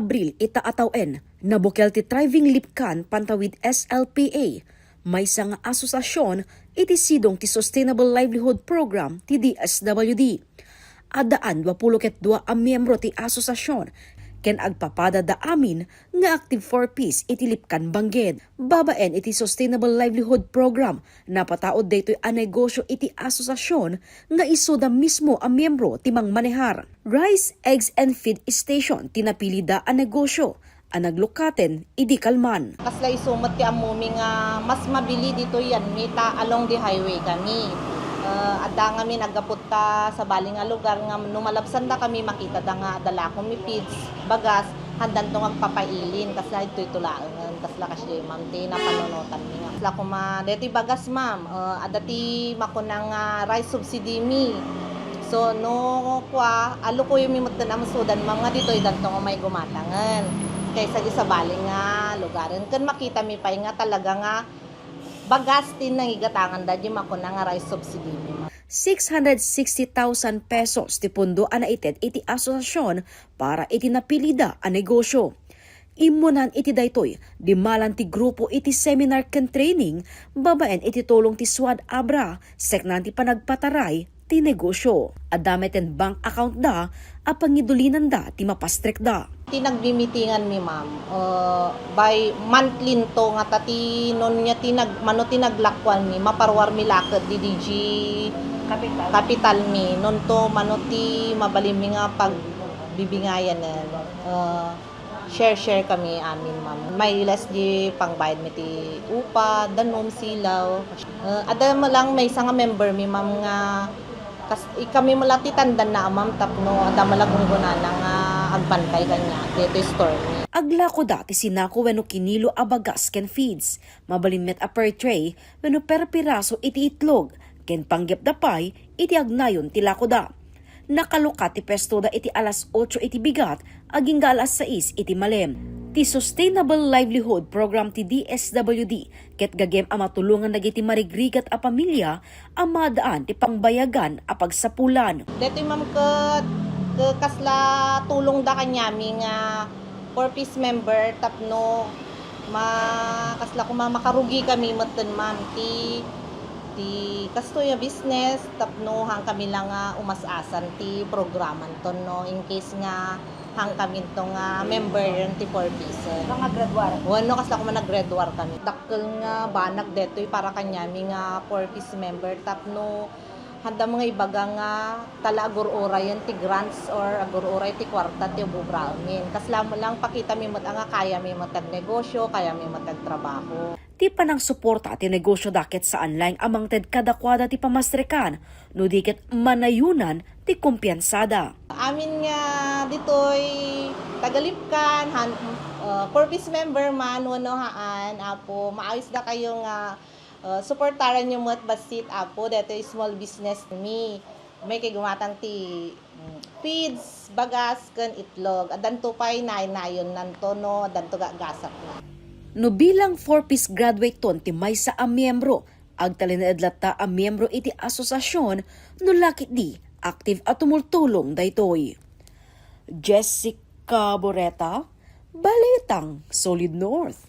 Abril itaatawen na bukel ti thriving lipkan pantawid SLPA. May nga asosasyon iti sidong ti Sustainable Livelihood Program ti DSWD. Adaan 22 ang miyembro ti asosasyon ken agpapada da amin nga active for peace iti lipkan bangged. Babaen iti Sustainable Livelihood Program na pataod daytoy a negosyo iti asosasyon nga isoda mismo ang miyembro ti mangmanehar. Rice, Eggs and Feed Station tinapili da a negosyo a naglukaten idi kalman. Kasla isumot ti amumi nga mas mabili dito yan mita along the highway kami. Adda nga mi nagapunta sa baling nga lugar nga numalabsan da kami makita da nga dala ko mi feeds bagas handan to magpapailin kasla ito'y tulaan kasla kasi ma'am ti napanonotan mi nga kasla kuma deti bagas ma'am adda ti makunang rice subsidy mi so no kwa alo ko yung mimutan am sudan ma'am nga dito'y danto nga may gumatangan kaysa di sa baling nga lugaran kan makita mi pa nga talaga nga bagas tin nang igatangan da di makuna nga rice subsidy. 660,000 pesos ti pundo anaited iti asosasyon para iti napilida a negosyo. Imunan iti daytoy, di malan ti grupo iti seminar ken training, babaen iti tulong ti SWAD Abra, seknan ti panagpataray ti negosyo. Adame ten bank account da, apangidulinan da ti mapastrek da. Tinagmimitingan mi ma'am by monthly to nga tati non nya mano tinaglakwan mi maparwar mi lakad di DG capital mi non to mano ti mabalim mi nga pagbibingayan share kami amin ma'am may less di pangbayad mi ti upa danom silaw ada lang may nga member mi ma'am nga kami malati tandan na ma'am tapno ada malagong gunana nga agbantay kanya dito store ni. Aglako dati sinako wenno kinilo a bagas ken feeds. Mabalimmet a per tray wenno per piraso iti itlog ken panggep da pay iti agnayon ti lako da. Nakalukat ti pesto da iti alas 8 iti bigat aging alas 6 iti malem. Ti Sustainable Livelihood Program ti DSWD ket gagem a matulungan dagiti marigrigat a pamilya a madaan ti pangbayagan a pagsapulan. Dito ma'am kasla tulong da kanyami nga 4-piece member tapno kasla ko makarugi kami meten ma'am ti kastoy business tapno hang kami lang umasasan ti programan to no in case nga hang kami to nga member yung ti 4-piece. Mga graduar. Wano kasla ko nag-graduar kami. Dakkel nga banag detoy para kanyami nga 4-piece member tapno handa mga ibaga nga tala agur-uray yan ti grants or agur-uray ti kwarta ti bubramin. Kasla mo lang pakita mi nga kaya mi negosyo, kaya mi trabaho. Ti panang suporta ti negosyo daket saan lang amang ted kadakwada ti pamastrekan, no diket manayunan ti kumpiyansada. Amin nga ditoy tagalipkan, 4-piece member man, wano haan, apo, maayos da kayo nga supportaran nyo mo't basit apo dito small business mi may kay gumatang ti feeds bagas ken itlog adanto pay nayon nanto no adanto gagasap na no bilang 4-piece graduate ton ti maysa a miyembro agtalinaedlatta a miyembro iti asosasyon no lakit di active at tumultulong daytoy. Jessica Boreta, Balitang Solid North.